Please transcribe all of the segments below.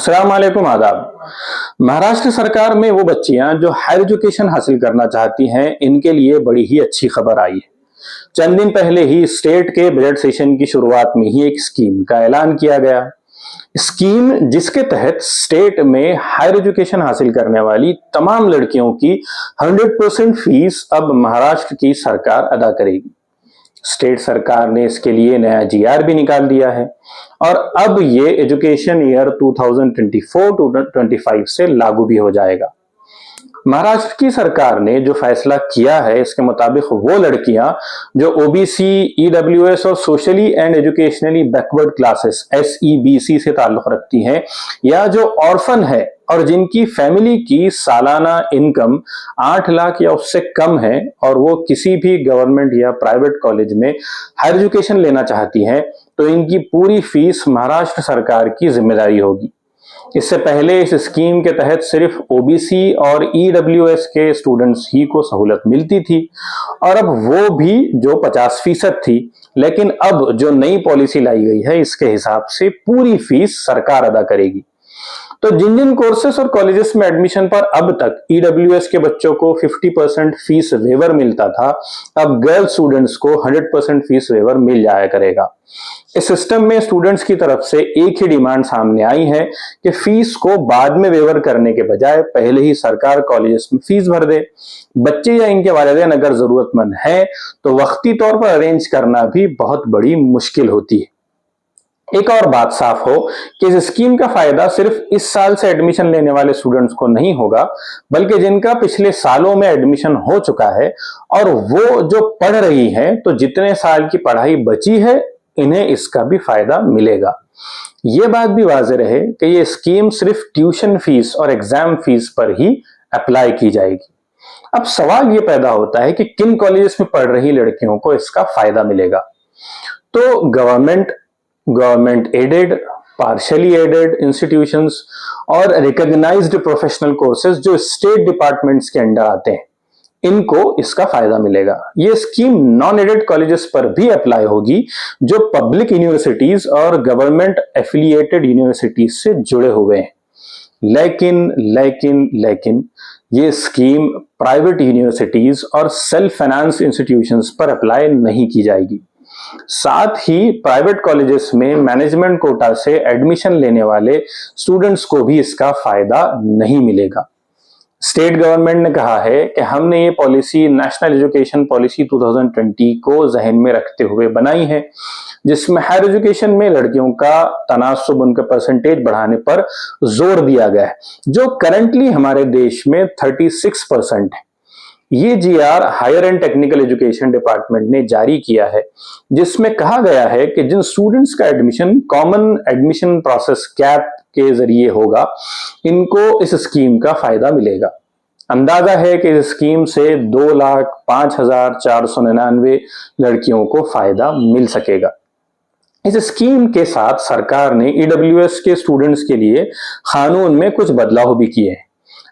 अस्सलाम वालेकुम, आदाब। महाराष्ट्र सरकार में वो बच्चियां जो हायर एजुकेशन हासिल करना चाहती हैं, इनके लिए बड़ी ही अच्छी खबर आई है। चंद दिन पहले ही स्टेट के बजट सेशन की शुरुआत में ही एक स्कीम का ऐलान किया गया। स्कीम जिसके तहत स्टेट में हायर एजुकेशन हासिल करने वाली तमाम लड़कियों की 100% फीस अब महाराष्ट्र की सरकार अदा करेगी। स्टेट सरकार ने इसके लिए नया जीआर भी निकाल दिया है और अब ये एजुकेशन ईयर 2024-25 से लागू भी हो जाएगा। महाराष्ट्र की सरकार ने जो फैसला किया है, इसके मुताबिक वो लड़कियां जो ओबीसी, ईडब्ल्यूएस और socially and educationally backward classes SEBC से ताल्लुक रखती हैं, या जो ऑर्फन है और जिनकी फैमिली की सालाना इनकम 8 लाख या उससे कम है और वो किसी भी गवर्नमेंट या प्राइवेट कॉलेज में हायर एजुकेशन लेना चाहती हैं, तो इनकी पूरी फीस महाराष्ट्र सरकार की जिम्मेदारी होगी। इससे पहले इस स्कीम के तहत सिर्फ ओबीसी और ईडब्ल्यूएस के स्टूडेंट्स ही को सहूलत मिलती थी और अब वो भी जो 50% थी, लेकिन अब जो नई पॉलिसी लाई गई है, इसके हिसाब से पूरी फीस सरकार अदा करेगी। तो जिन जिन कोर्सेस और कॉलेजेस में एडमिशन पर अब तक ईडब्ल्यूएस के बच्चों को 50% फीस वेवर मिलता था, अब गर्ल स्टूडेंट्स को 100% फीस वेवर मिल जाया करेगा। इस सिस्टम में स्टूडेंट्स की तरफ से एक ही डिमांड सामने आई है कि फीस को बाद में वेवर करने के बजाय पहले ही सरकार कॉलेजेस में फीस भर दे। बच्चे या इनके वालिदैन अगर जरूरतमंद हैं तो वक्ती तौर पर अरेंज करना भी बहुत बड़ी मुश्किल होती है। एक और बात साफ हो कि इस स्कीम का फायदा सिर्फ इस साल से एडमिशन लेने वाले स्टूडेंट्स को नहीं होगा, बल्कि जिनका पिछले सालों में एडमिशन हो चुका है और वो जो पढ़ रही हैं, तो जितने साल की पढ़ाई बची है, इन्हें इसका भी फायदा मिलेगा। ये बात भी वाज़ेह रहे कि ये स्कीम सिर्फ ट्यूशन फीस और एग्जाम फीस पर ही अप्लाई की जाएगी। अब सवाल ये पैदा होता है कि किन कॉलेजेस में पढ़ रही लड़कियों को इसका फायदा मिलेगा। तो government aided, partially aided institutions और रिकॉग्नाइज्ड प्रोफेशनल कोर्सेज जो स्टेट डिपार्टमेंट्स के अंडर आते हैं, इनको इसका फायदा मिलेगा। ये स्कीम नॉन एडेड कॉलेजेस पर भी अप्लाई होगी जो पब्लिक यूनिवर्सिटीज और गवर्नमेंट एफिलिएटेड यूनिवर्सिटीज से जुड़े हुए हैं। लेकिन ये स्कीम प्राइवेट यूनिवर्सिटीज और सेल्फ फाइनेंस इंस्टीट्यूशंस पर अप्लाई नहीं की जाएगी। साथ ही प्राइवेट कॉलेजेस में मैनेजमेंट कोटा से एडमिशन लेने वाले स्टूडेंट्स को भी इसका फायदा नहीं मिलेगा। स्टेट गवर्नमेंट ने कहा है कि हमने ये पॉलिसी नेशनल एजुकेशन पॉलिसी 2020 को जहन में रखते हुए बनाई है, जिसमें हायर एजुकेशन में लड़कियों का तनासुब, उनका परसेंटेज बढ़ाने पर जोर दिया गया है, जो करंटली हमारे देश में 36% है। ये GR higher and technical education department ने जारी किया है, जिसमें कहा गया है कि जिन स्टूडेंट्स का admission common admission process CAP के जरिए होगा, इनको इस स्कीम का फायदा मिलेगा। अंदाजा है कि इस स्कीम से 2,05,499 लड़कियों को फायदा मिल सकेगा। इस स्कीम के साथ सरकार ने ईडब्ल्यूएस के स्टूडेंट्स के लिए कानून में कुछ बदलाव भी किए हैं।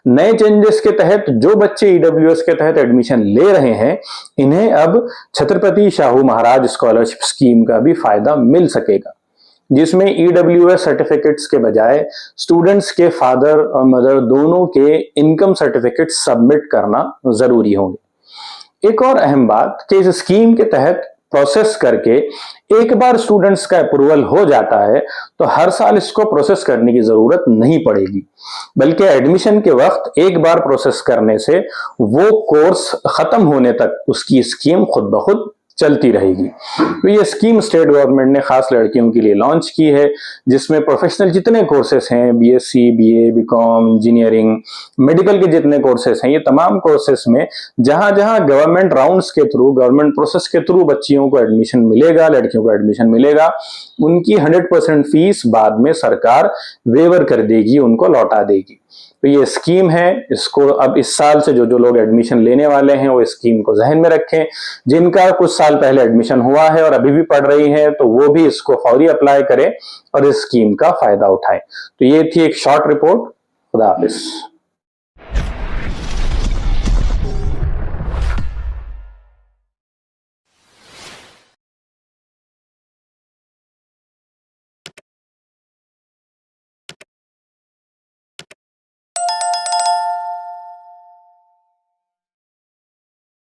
नए चेंजेस के तहत जो बच्चे ईडब्ल्यूएस के तहत एडमिशन ले रहे हैं, इन्हें अब छत्रपति शाहू महाराज स्कॉलरशिप स्कीम का भी फायदा मिल सकेगा, जिसमें ईडब्ल्यूएस सर्टिफिकेट्स के बजाय स्टूडेंट्स के फादर और मदर दोनों के इनकम सर्टिफिकेट सबमिट करना जरूरी होंगे। एक और अहम बात कि इस स्कीम के तहत प्रोसेस करके एक बार स्टूडेंट्स का अप्रूवल हो जाता है तो हर साल इसको प्रोसेस करने की जरूरत नहीं पड़ेगी, बल्कि एडमिशन के वक्त एक बार प्रोसेस करने से वो कोर्स खत्म होने तक उसकी स्कीम खुद ब खुद चलती रहेगी। तो ये स्कीम स्टेट गवर्नमेंट ने खास लड़कियों के लिए लॉन्च की है, जिसमें प्रोफेशनल जितने कोर्सेस हैं, BSc, BA, BCom, engineering, medical के जितने कोर्सेस हैं, ये तमाम कोर्सेस में जहां जहां गवर्नमेंट राउंड्स के थ्रू, गवर्नमेंट प्रोसेस के थ्रू बच्चियों को एडमिशन मिलेगा, लड़कियों को एडमिशन मिलेगा, उनकी 100% फीस बाद में सरकार वेवर कर देगी, उनको लौटा देगी। तो ये स्कीम है, इसको अब इस साल से जो लोग एडमिशन लेने वाले हैं वो स्कीम को जहन में रखें। जिनका कुछ साल पहले एडमिशन हुआ है और अभी भी पढ़ रही हैं, तो वो भी इसको फौरी अप्लाई करें और इस स्कीम का फायदा उठाएं। तो ये थी एक शॉर्ट रिपोर्ट। खुदा हाफिज।